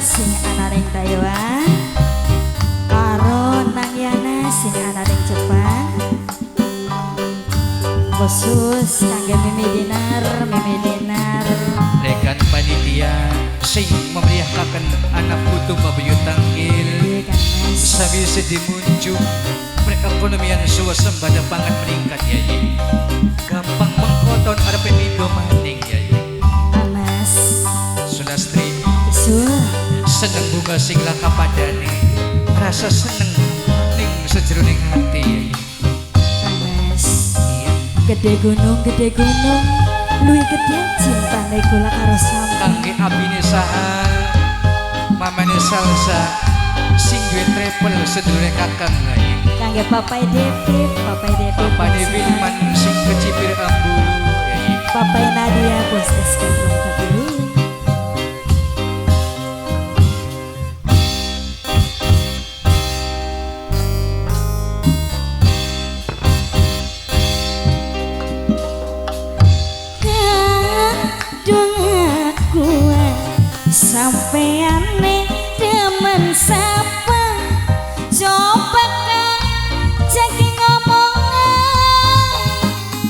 sing ana ning Taiwan karo Nang Yana sing ana ning Jepang. Khusus kangge Mimi Dinar rekan panitia sing memeriahkan anak putu babuyut tanggil sami sedih muncul perekonomian suasembada pangan meningkat ya gampang mengkoton ada pemindo maning ya Amas Sulastri seneng bunga sing laka padane rasa seneng ning sejeroning hati gede gunung luwih gede cintane kula karo sampeyan kangge abine saha mamane salsa sing duwe travel sedulure kakang lae kangge papai Devi papane Wilman sing kecipir ambu papai Nadia bos escape room kedulu. Sampeane demen sapa coba kang jadi ngomongan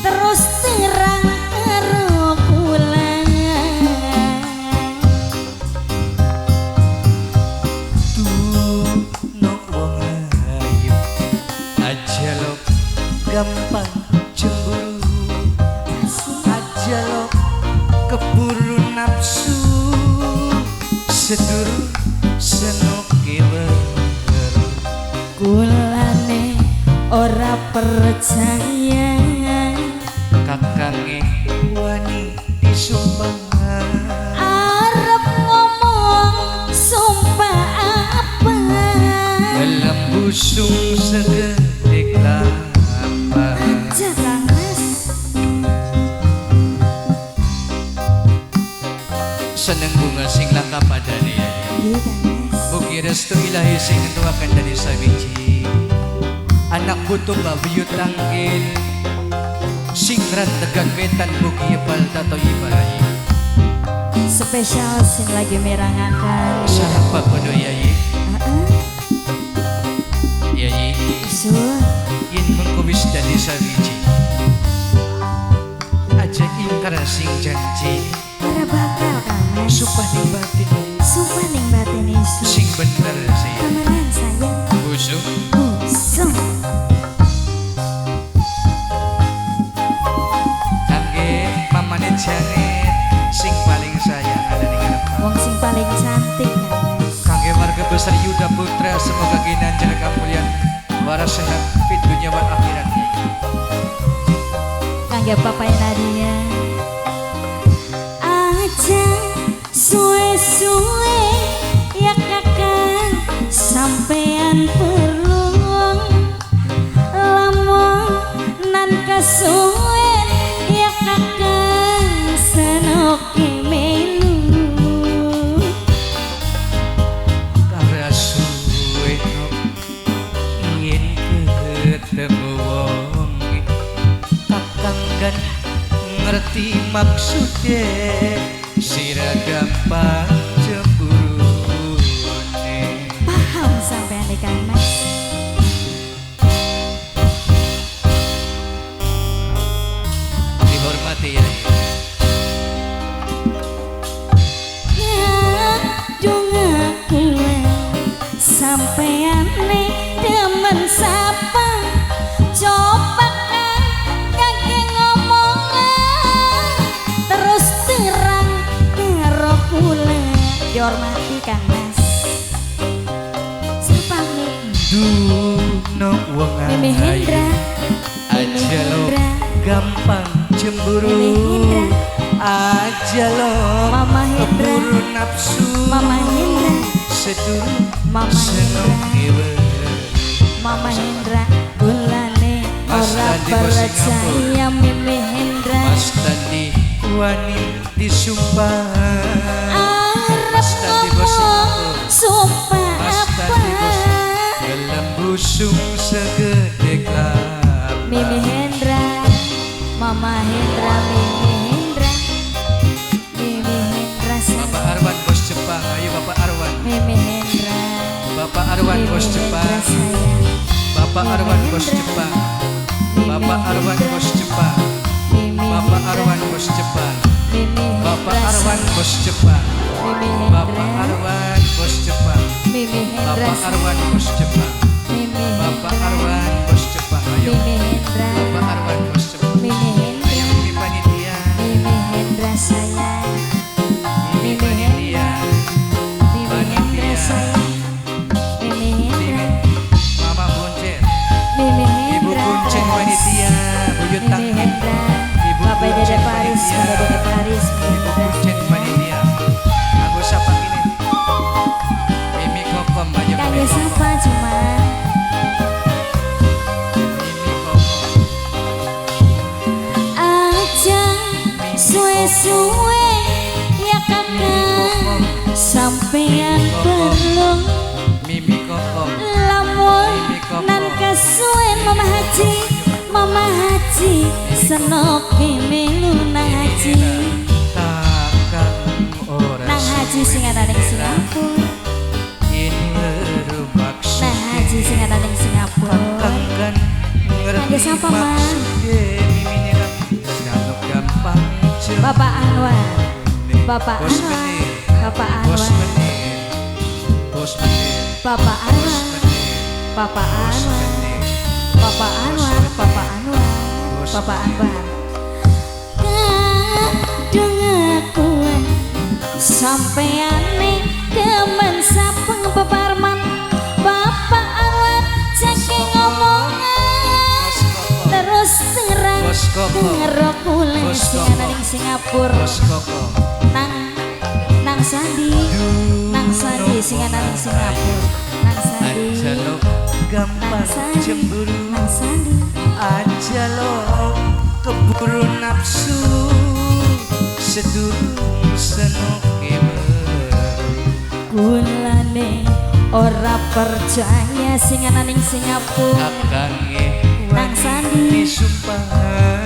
terus terang karo pulang tuh no wong ayu aja lo gampang cemburu aja lo keburu nafsu seduru senoke baru kulane ora percaya kakange wani disumpah arep ngomong sumpah apa dalam busung segede kelapa jangan seneng bunga sing langka padane mugi restu ilahi sing nentuaken dari sawiji anak butuh babuyut tanggil sing rantegan wetan mugi yepal tato ibarai spesial sing lagi merangakan sarapa kono yayi yayi yen mengko wis dadi sawiji aja ingkar sing janji ora bakal kan sumpah ning batin isu sing bener sih temenan sayang busuk kangge mamane Janet sing paling sayang ada ning ngarep wong sing paling cantik kangge warga besar Yuda Putra semoga ginanjar kemuliaan waras sehat fit dunia wal akhirat kangge papai Nadia aja suwe-suwe ya kakang sampean perlu lamun nan kasuwen ya kakang senoke melu karena suwe ingin ketemu wong kakang kan ngerti maksudnya sira gampang cemburune paham sampean ikan mas dihormati ya dong aku sampean demen sapa coba kaki ngomongan terus terang karo kula dihormati kan mas sepamit duno wong Mimi Hendra aja lo gampang cemburu aja lo Mama Hendra keburu nafsu Mama Hendra seduru Mama Hendra Mama Hendra gulane ora percaya Mimi Hendra Mas Tandi wani disumpah arep ngomong sumpah apa dalam busung segede kelapa Mimi Hendra Mama Hendra Mimi Hendra Bapak Arwan bos Jepang ayo Bapak Arwan bos Jepang, Bapak Arwan bos Jepang, Bapak Arwan bos Jepang, Bapak Arwan bos Jepang, Bapak Arwan bos Jepang, Bapak Arwan bos Jepang, Bapak Arwan bos Jepang, Bapak Arwan bos Jepang, ayo Bapak Arwan bos Jepang, ayo Mimi panitia, Mimi panitia, Mama Buncen, Ibu Buncen panitia, Buyut Tangin, Ibu Buncen panitia, Ibu Buncen panitia, aku sapa ini, Mimi Kokom, ayo Mimi Kokom, Mimi Kokom, Suwe-suwe ya kakak sampeyan belum Mimi Kokom, lamun nan kesuwen Mama Haji senoke melu nang Haji takkan ora nang Haji sing ana ning Singapura nang Haji sing ana ning Singapura takkan Kangge sapa, Mas? gampang Bapak Anwar Bapak Bos Anwar menir, Bapak bos Anwar menir, bos menir, Bapak bos Anwar menir, Bapak bos Anwar menir, Bapak Anwar Bapak Anwar Bapak Anwar kadung akuan sampeane demen sapeng bebarman Bapak Anwar jake ngomongan terus terang Bos Koko, ngerok kule Bos sing Koko, ana ning Singapura bos Koko, nang Sandi sing ana ning Singapura nang Sandi aja lo gampang cemburu, nang Sandi aja lo keburu nafsu, sedurung senoke kulane ora percaya sing ana ning Singapura kakange nang Sandi disumpah